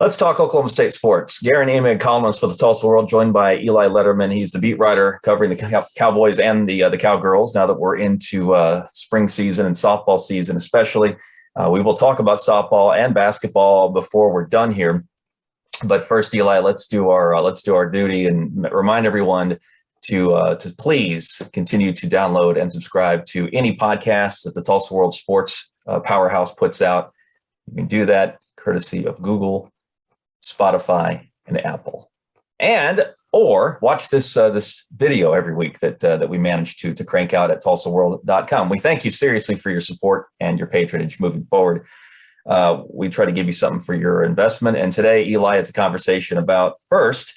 Let's talk Oklahoma State sports. Garen Emig, columnist for the Tulsa World, joined by Eli Letterman. He's the beat writer covering the Cowboys and the Cowgirls. Now that we're into spring season and softball season, especially, we will talk about softball and basketball before we're done here. But first, Eli, let's do our duty and remind everyone to please continue to download and subscribe to any podcasts that the Tulsa World Sports Powerhouse puts out. You can do that courtesy of Google, Spotify, and Apple, or watch this video every week that we manage to crank out at tulsaworld.com. We thank you seriously for your support and your patronage moving forward. We try to give you something for your investment. And today, Eli, has a conversation about, first,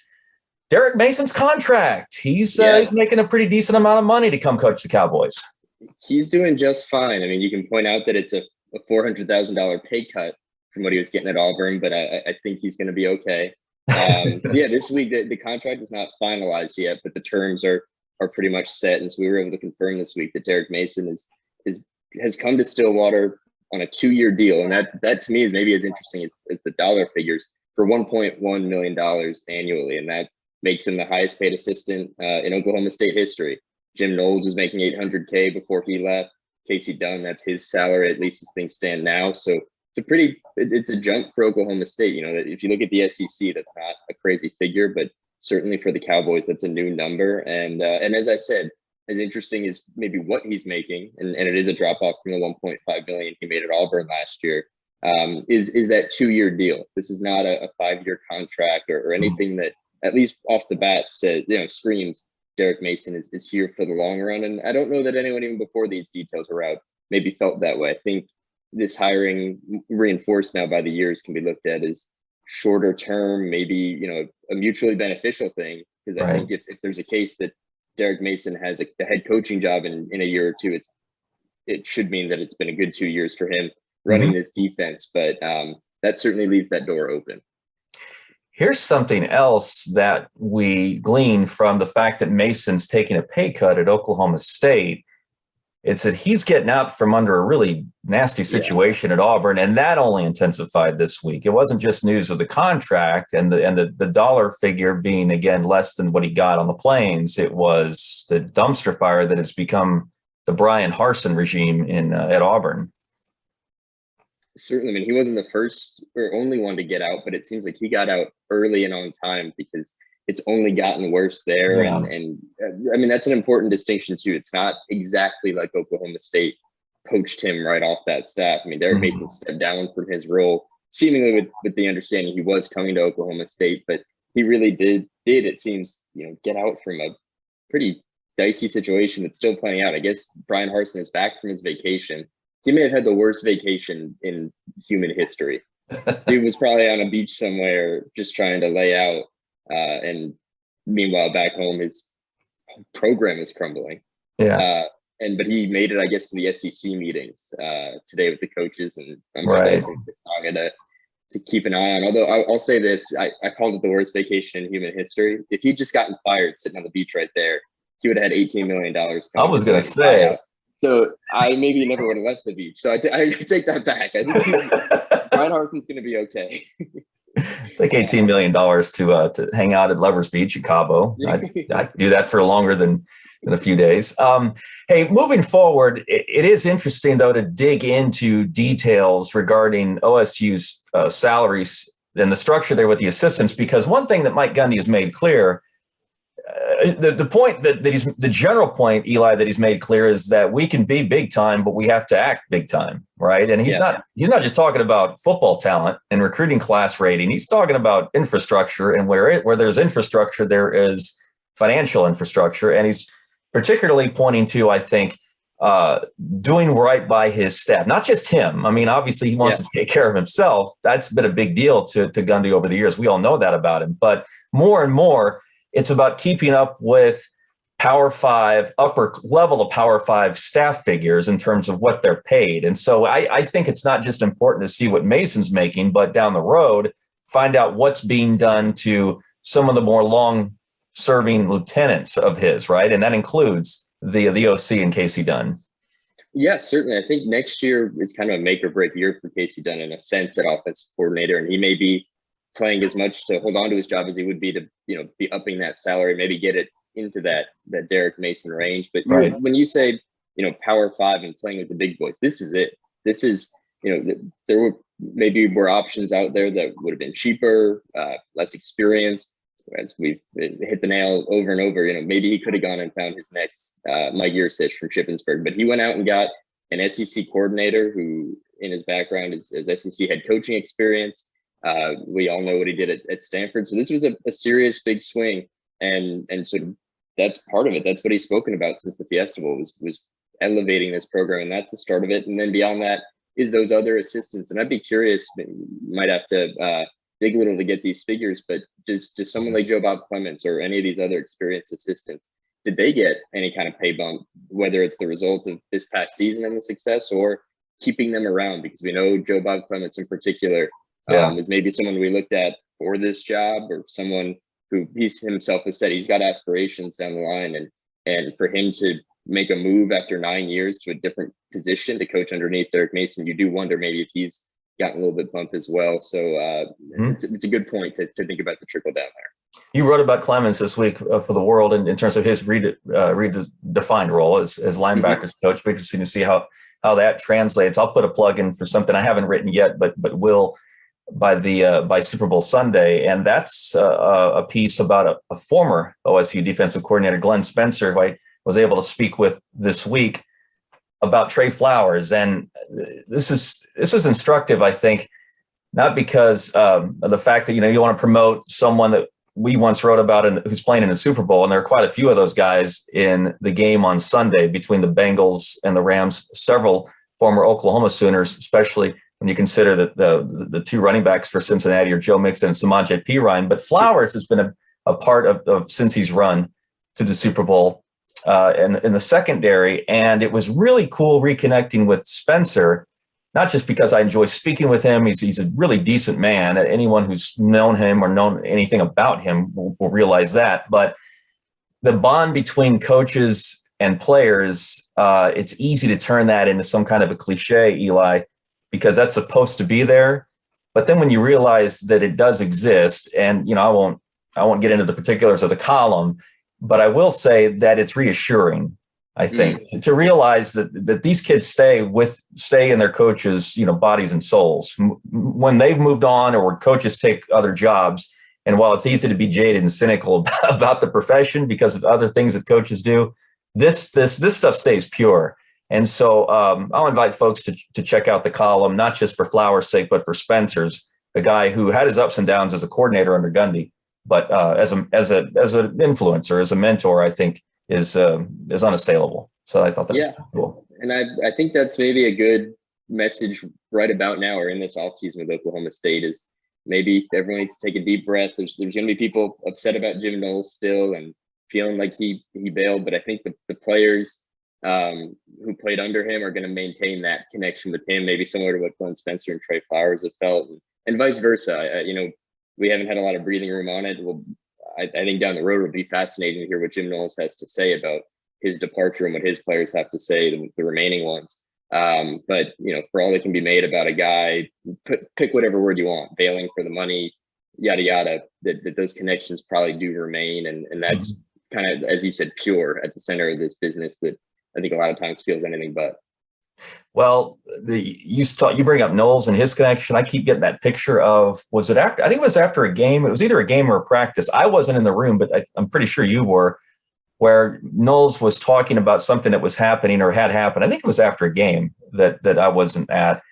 Derrick Mason's contract. He's making a pretty decent amount of money to come coach the Cowboys. He's doing just fine. I mean, you can point out that it's a $400,000 pay cut from what he was getting at Auburn, but I think he's going to be okay. This week the contract is not finalized yet, but the terms are pretty much set, and so we were able to confirm this week that Derrick Mason has come to Stillwater on a 2-year deal, and that to me is maybe as interesting as the dollar figures, for $1.1 million annually, and that makes him the highest paid assistant in Oklahoma State history. Jim Knowles was making $800K before he left. Casey Dunn, that's his salary, at least as things stand now. So it's a jump for Oklahoma State. You know, if you look at the SEC, that's not a crazy figure, but certainly for the Cowboys, that's a new number. And as I said, as interesting as maybe what he's making, and it is a drop off from the $1.5 million he made at Auburn last year, is that 2-year deal. This is not a 5-year contract or anything that, at least off the bat, says, screams Derrick Mason is here for the long run. And I don't know that anyone even before these details were out maybe felt that way. I think this hiring, reinforced now by the years, can be looked at as shorter term, maybe, a mutually beneficial thing. Because I think if there's a case that Derrick Mason has the head coaching job in a year or two, it should mean that it's been a good 2 years for him running this defense. But that certainly leaves that door open. Here's something else that we glean from the fact that Mason's taking a pay cut at Oklahoma State. It's that he's getting out from under a really nasty situation at Auburn, and that only intensified this week. It wasn't just news of the contract and the dollar figure being, again, less than what he got on the Plains. It was the dumpster fire that has become the Brian Hartson regime at Auburn. Certainly. I mean, he wasn't the first or only one to get out, but it seems like he got out early and on time, because it's only gotten worse there. Yeah. And I mean, that's an important distinction too. It's not exactly like Oklahoma State poached him right off that staff. I mean, Derrick Mason stepped down from his role, seemingly with the understanding he was coming to Oklahoma State, but he really did, it seems, get out from a pretty dicey situation that's still playing out. I guess Brian Hartson is back from his vacation. He may have had the worst vacation in human history. He was probably on a beach somewhere just trying to lay out. And meanwhile, back home, his program is crumbling. Yeah. But he made it, I guess, to the SEC meetings today with the coaches, and I'm sure that's a to keep an eye on. Although I'll say this, I called it the worst vacation in human history. If he'd just gotten fired sitting on the beach right there, he would have had $18 million. I was going to say. So I maybe never would have left the beach. So I take that back. I think Brian Hartson's going to be okay. Take $18 million to hang out at Lovers Beach in Cabo. I'd do that for longer than a few days. Hey, moving forward, it is interesting, though, to dig into details regarding OSU's salaries and the structure there with the assistants, because one thing that Mike Gundy has made clear, the point that he's, the general point, Eli, that he's made clear is that we can be big time, but we have to act big time, right? And he's not just talking about football talent and recruiting class rating. He's talking about infrastructure, and where there's infrastructure, there is financial infrastructure. And he's particularly pointing to, I think, doing right by his staff, not just him. I mean, obviously he wants to take care of himself. That's been a big deal to Gundy over the years. We all know that about him, but more and more, it's about keeping up with Power 5, upper level of Power 5 staff figures in terms of what they're paid. And so I think it's not just important to see what Mason's making, but down the road, find out what's being done to some of the more long-serving lieutenants of his, right? And that includes the OC and Casey Dunn. Yeah, certainly. I think next year is kind of a make or break year for Casey Dunn in a sense at offensive coordinator, and he may be playing as much to hold on to his job as he would be to, be upping that salary, maybe get it into that Derrick Mason range. But when you say, Power 5 and playing with the big boys, this is it. This is, there were options out there that would have been cheaper, less experienced. As we've hit the nail over and over, maybe he could have gone and found his next Mike Yurcich from Shippensburg, but he went out and got an SEC coordinator who, in his background, is SEC head coaching experience. We all know what he did at Stanford. So this was a serious big swing, and sort of that's part of it. That's what he's spoken about since the Fiesta Bowl was elevating this program, and that's the start of it. And then beyond that is those other assistants. And I'd be curious, might have to dig a little to get these figures, but does someone like Joe Bob Clements or any of these other experienced assistants, did they get any kind of pay bump, whether it's the result of this past season and the success or keeping them around? Because we know Joe Bob Clements in particular is maybe someone we looked at for this job, or someone who he himself has said he's got aspirations down the line, and for him to make a move after 9 years to a different position to coach underneath Derrick Mason, you do wonder maybe if he's gotten a little bit bumped as well. So it's a good point to think about the trickle down there. You wrote about Clemens this week for The World in terms of his redefined role as linebackers coach. We're interested to see how that translates. I'll put a plug in for something I haven't written yet, but will by Super Bowl Sunday, and that's a piece about a former OSU defensive coordinator, Glenn Spencer, who I was able to speak with this week about Trey Flowers. And this is instructive, I think, not because of the fact that you want to promote someone that we once wrote about and who's playing in the Super Bowl, and there are quite a few of those guys in the game on Sunday between the Bengals and the Rams. Several former Oklahoma Sooners, especially when you consider that the two running backs for Cincinnati are Joe Mixon and Samaje Perine. But Flowers has been a part of since he's run to the Super Bowl in the secondary, and it was really cool reconnecting with Spencer. Not just because I enjoy speaking with him, he's a really decent man. Anyone who's known him or known anything about him will realize that. But the bond between coaches and players, it's easy to turn that into some kind of a cliche, Eli, because that's supposed to be there. But then when you realize that it does exist, and I won't get into the particulars of the column, but I will say that it's reassuring, I think, to realize that these kids stay in their coaches, bodies and souls when they've moved on, or when coaches take other jobs. And while it's easy to be jaded and cynical about the profession because of other things that coaches do, this stuff stays pure. And so I'll invite folks to check out the column, not just for Flowers' sake, but for Spencer's, a guy who had his ups and downs as a coordinator under Gundy, but as an influencer, as a mentor, I think is unassailable. So I thought that was cool. And I think that's maybe a good message right about now, or in this offseason with Oklahoma State, is maybe everyone needs to take a deep breath. There's going to be people upset about Jim Knowles still and feeling like he bailed, but I think the players who played under him are going to maintain that connection with him, maybe similar to what Glenn Spencer and Trey Flowers have felt, and vice versa. We haven't had a lot of breathing room on it. Well, I think down the road it'll be fascinating to hear what Jim Knowles has to say about his departure and what his players have to say, the remaining ones. But for all that can be made about a guy, pick whatever word you want, bailing for the money, yada yada, that those connections probably do remain, and that's kind of, as you said, pure at the center of this business that I think a lot of times feels anything but. Well, you bring up Knowles and his connection. I keep getting that picture of, was it after? I think it was after a game. It was either a game or a practice. I wasn't in the room, but I'm pretty sure you were, where Knowles was talking about something that was happening or had happened. I think it was after a game that I wasn't at,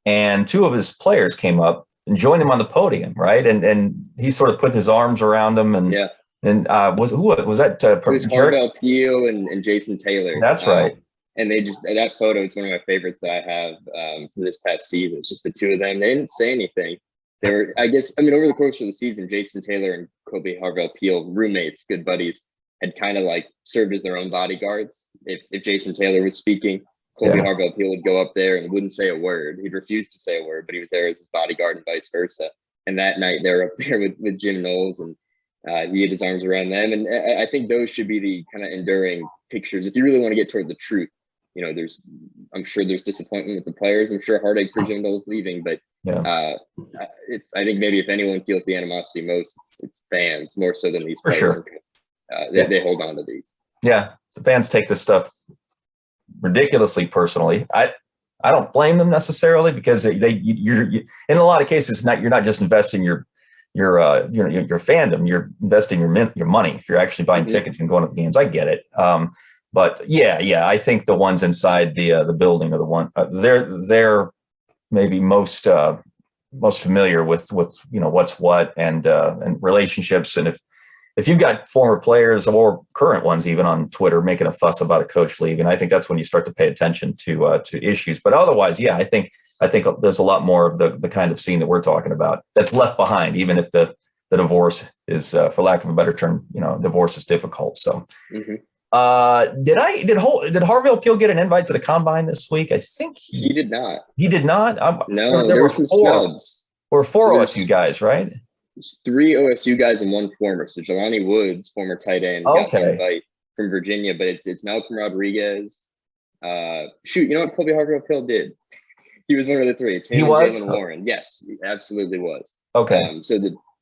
and two of his players came up and joined him on the podium, right? And he sort of put his arms around him, and was that? It was Harvell Peel and Jason Taylor. That's right. And that photo, it's one of my favorites that I have for this past season. It's just the two of them. They didn't say anything. They were, over the course of the season, Jason Taylor and Kobe Harvell Peel, roommates, good buddies, had kind of like served as their own bodyguards. If Jason Taylor was speaking, Kobe Harvell Peel would go up there and wouldn't say a word. He'd refuse to say a word, but he was there as his bodyguard and vice versa. And that night they were up there with Jim Knowles, and he had his arms around them. And I think those should be the kind of enduring pictures. If you really want to get toward the truth I'm sure there's disappointment with the players. I'm sure heartache for Jim Dole's leaving, but I think maybe if anyone feels the animosity most, it's fans more so than these for players. Sure. They hold on to these. Yeah, the fans take this stuff ridiculously personally. I don't blame them necessarily, because you're in a lot of cases you're not just investing your fandom, you're investing your money if you're actually buying tickets and going to the games. I get it. But I think the ones inside the building are the one they're maybe most familiar with what's what and relationships. And if you've got former players or current ones even on Twitter making a fuss about a coach leaving, I think that's when you start to pay attention to issues. But otherwise, I think there's a lot more of the kind of scene that we're talking about that's left behind, even if the divorce is, for lack of a better term, divorce is difficult. So, did Harville Peel get an invite to the combine this week? I think he did not. He did not. No, there were some snubs. Or four OSU guys, right? There's 3 OSU guys and 1 former. So Jelani Woods, former tight end, got the invite from Virginia, but it's Malcolm Rodriguez. You know what Colby Harville Peel did? He was one of the 3. It's him and Jalen Warren. Yes, he absolutely was. Okay.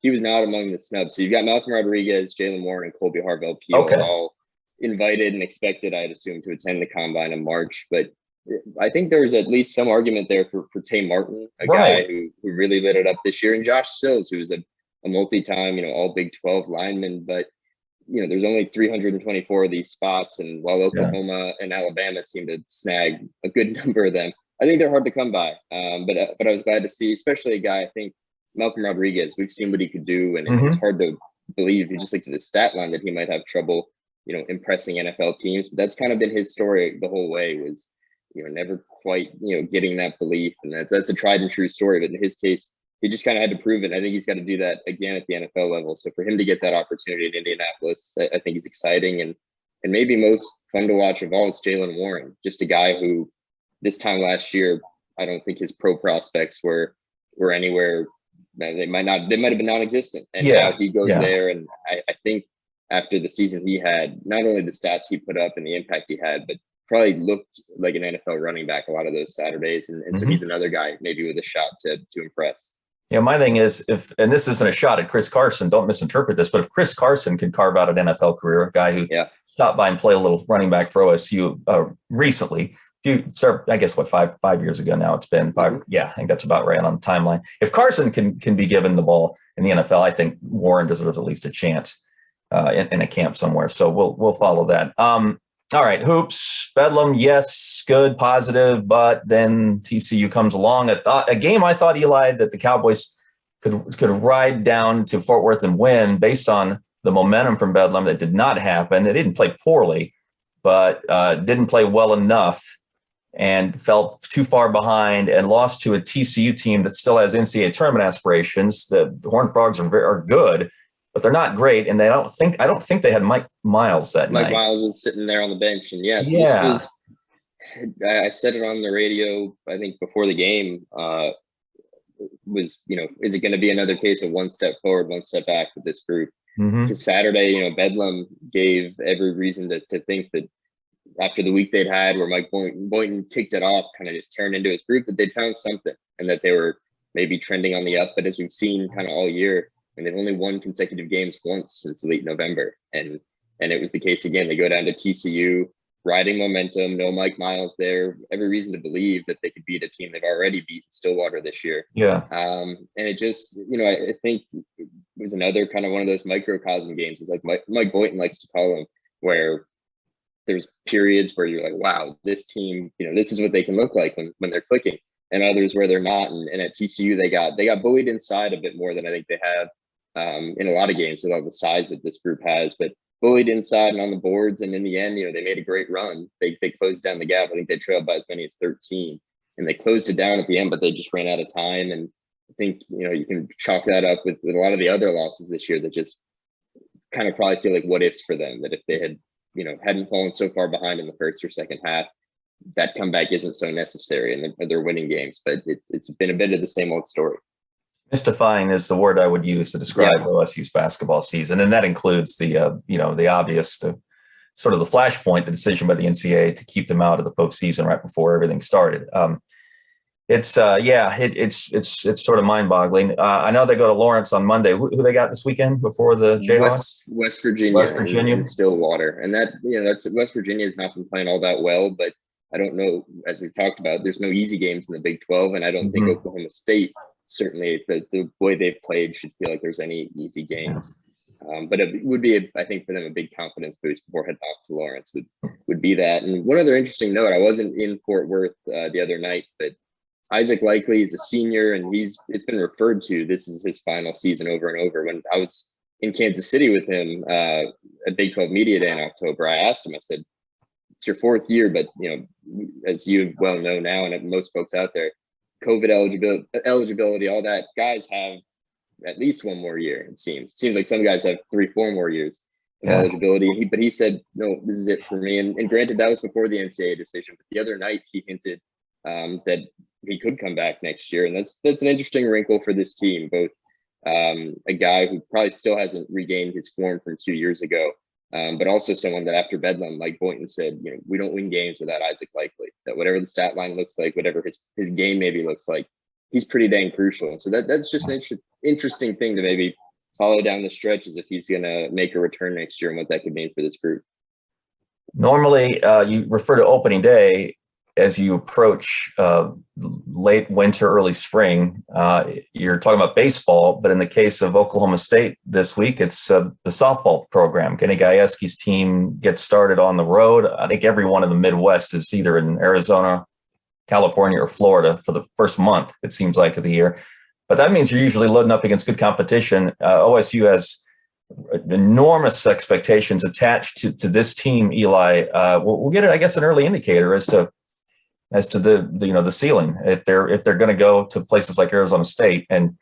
He was not among the snubs. So you've got Malcolm Rodriguez, Jalen Warren, and Colby Harville Peel all invited and expected, I'd assume, to attend the combine in March. But I think there's at least some argument there for Tay Martin, a guy who really lit it up this year, and Josh Sills, who was a multi-time, all Big 12 lineman. But there's only 324 of these spots, and while Oklahoma and Alabama seem to snag a good number of them, I think they're hard to come by. But I was glad to see, especially a guy, I think Malcolm Rodriguez. We've seen what he could do, and it's hard to believe, you just looked at his stat line, that he might have trouble, impressing NFL teams. But that's kind of been his story the whole way, was never quite getting that belief, and that's a tried and true story. But in his case, he just kind of had to prove it. I think he's got to do that again at the NFL level. So for him to get that opportunity in Indianapolis, I think he's exciting. And maybe most fun to watch of all is Jalen Warren, just a guy who this time last year, I don't think his pro prospects were anywhere. They might have been non-existent. And now he goes there. And I think after the season he had, not only the stats he put up and the impact he had, but probably looked like an NFL running back a lot of those Saturdays. And so he's another guy maybe with a shot to impress. Yeah, my thing is, and this isn't a shot at Chris Carson, don't misinterpret this, but if Chris Carson can carve out an NFL career, a guy who stopped by and played a little running back for OSU recently, I guess 5 years ago now, it's been 5. Yeah, I think that's about right on the timeline. If Carson can be given the ball in the NFL, I think Warren deserves at least a chance in a camp somewhere. So we'll follow that. All right, hoops, Bedlam, yes, good, positive, but then TCU comes along. A game I thought, Eli, that the Cowboys could ride down to Fort Worth and win based on the momentum from Bedlam. That did not happen. They didn't play poorly, but didn't play well enough and fell too far behind and lost to a TCU team that still has NCAA tournament aspirations. The Horned Frogs are good, but they're not great, and I don't think they had Mike Miles that night. Mike Miles was sitting there on the bench, and this was. I said it on the radio, I think before the game. Was is it going to be another case of one step forward, one step back with this group? Because Saturday, Bedlam gave every reason to think that after the week they'd had, where Mike Boynton kicked it off, kind of just turned into his group, that they'd found something and that they were maybe trending on the up. But as we've seen kind of all year, and they've only won consecutive games once since late November. And it was the case again. They go down to TCU, riding momentum, no Mike Miles there. Every reason to believe that they could beat a team they've already beaten, Stillwater, this year. Yeah. And it just, I think it was another kind of one of those microcosm games. It's like Mike Boynton likes to call them, where there's periods where you're like, wow, this team, this is what they can look like when they're clicking, and others where they're not. And at TCU, they got bullied inside a bit more than I think they have in a lot of games with all the size that this group has, but bullied inside and on the boards. And in the end, they made a great run. They closed down the gap. I think they trailed by as many as 13, and they closed it down at the end, but they just ran out of time. And I think, you can chalk that up with a lot of the other losses this year that just kind of probably feel like what ifs for them, that if they had, hadn't fallen so far behind in the first or second half, that comeback isn't so necessary, and they're winning games. But it's been a bit of the same old story. Mystifying is the word I would use to describe OSU's basketball season, and that includes the the obvious, the sort of the flashpoint, the decision by the NCAA to keep them out of the postseason right before everything started. It's sort of mind-boggling. I know they go to Lawrence on Monday. Who they got this weekend before the Jayhawks? West Virginia. West Virginia. In Stillwater, and that's West Virginia has not been playing all that well, but I don't know, as we've talked about, there's no easy games in the Big 12, and I don't think Oklahoma State, certainly the way they've played, should feel like there's any easy games. But it would be, I think, for them a big confidence boost before heading off to Lawrence would be that. And one other interesting note, I wasn't in Fort Worth the other night, but Isaac Likely is a senior, and it's been referred to this is his final season over and over. When I was in Kansas City with him at Big 12 Media Day in October, I asked him, I said, it's your fourth year, but as you well know now, and most folks out there, COVID eligibility, all that, guys have at least one more year. It seems like some guys have 3-4 more years of eligibility. But he said, no, this is it for me. And granted, that was before the NCAA decision. But the other night, he hinted that he could come back next year, and that's an interesting wrinkle for this team. Both a guy who probably still hasn't regained his form from 2 years ago. But also someone that after Bedlam, Mike Boynton said, we don't win games without Isaac Likely. That whatever the stat line looks like, whatever his game maybe looks like, he's pretty dang crucial. So that's just an interesting thing to maybe follow down the stretch, as if he's going to make a return next year and what that could mean for this group. Normally, you refer to opening day as you approach late winter, early spring. You're talking about baseball, but in the case of Oklahoma State this week, it's the softball program. Kenny Gajewski's team gets started on the road. I think everyone in the Midwest is either in Arizona, California, or Florida for the first month, it seems like, of the year. But that means you're usually loading up against good competition. OSU has enormous expectations attached to this team, Eli. We'll get, I guess, an early indicator as to the ceiling, if they're going to go to places like Arizona State and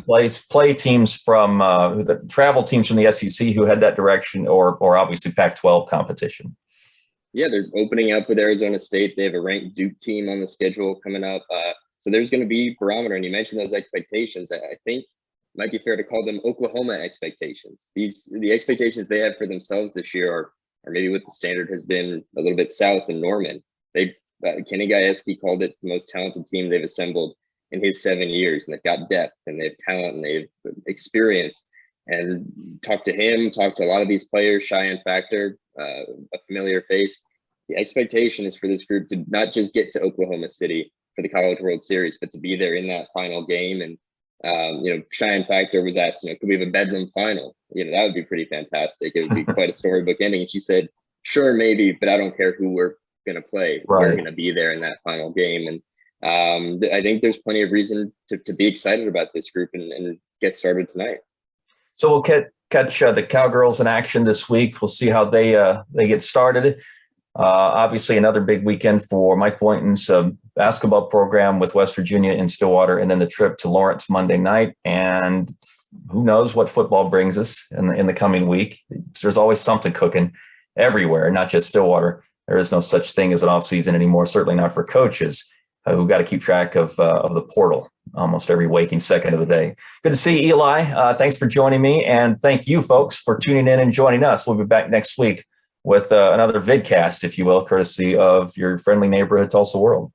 play teams from the travel teams from the SEC who head that direction, or obviously Pac-12 competition. Yeah, they're opening up with Arizona State. They have a ranked Duke team on the schedule coming up. So there's going to be barometer, and you mentioned those expectations. I think it might be fair to call them Oklahoma expectations. The expectations they have for themselves this year are maybe what the standard has been a little bit south in Norman. Kenny Gajewski called it the most talented team they've assembled in his 7 years, and they've got depth, and they have talent, and they have experience. And talk to a lot of these players, Cheyenne Factor, a familiar face. The expectation is for this group to not just get to Oklahoma City for the College World Series, but to be there in that final game. And Cheyenne Factor was asked, could we have a Bedlam final? That would be pretty fantastic. It would be quite a storybook ending. And she said, sure, maybe, but I don't care who we're going to play. Right. We're going to be there in that final game. And I think there's plenty of reason to be excited about this group and get started tonight. So we'll catch the Cowgirls in action this week. We'll see how they get started. Obviously, another big weekend for Mike Boynton's basketball program with West Virginia in Stillwater, and then the trip to Lawrence Monday night. And who knows what football brings us in the coming week. There's always something cooking everywhere, not just Stillwater. There is no such thing as an off season anymore, certainly not for coaches who got to keep track of the portal almost every waking second of the day. Good to see you, Eli. Thanks for joining me. And thank you, folks, for tuning in and joining us. We'll be back next week with another vidcast, if you will, courtesy of your friendly neighborhood Tulsa World.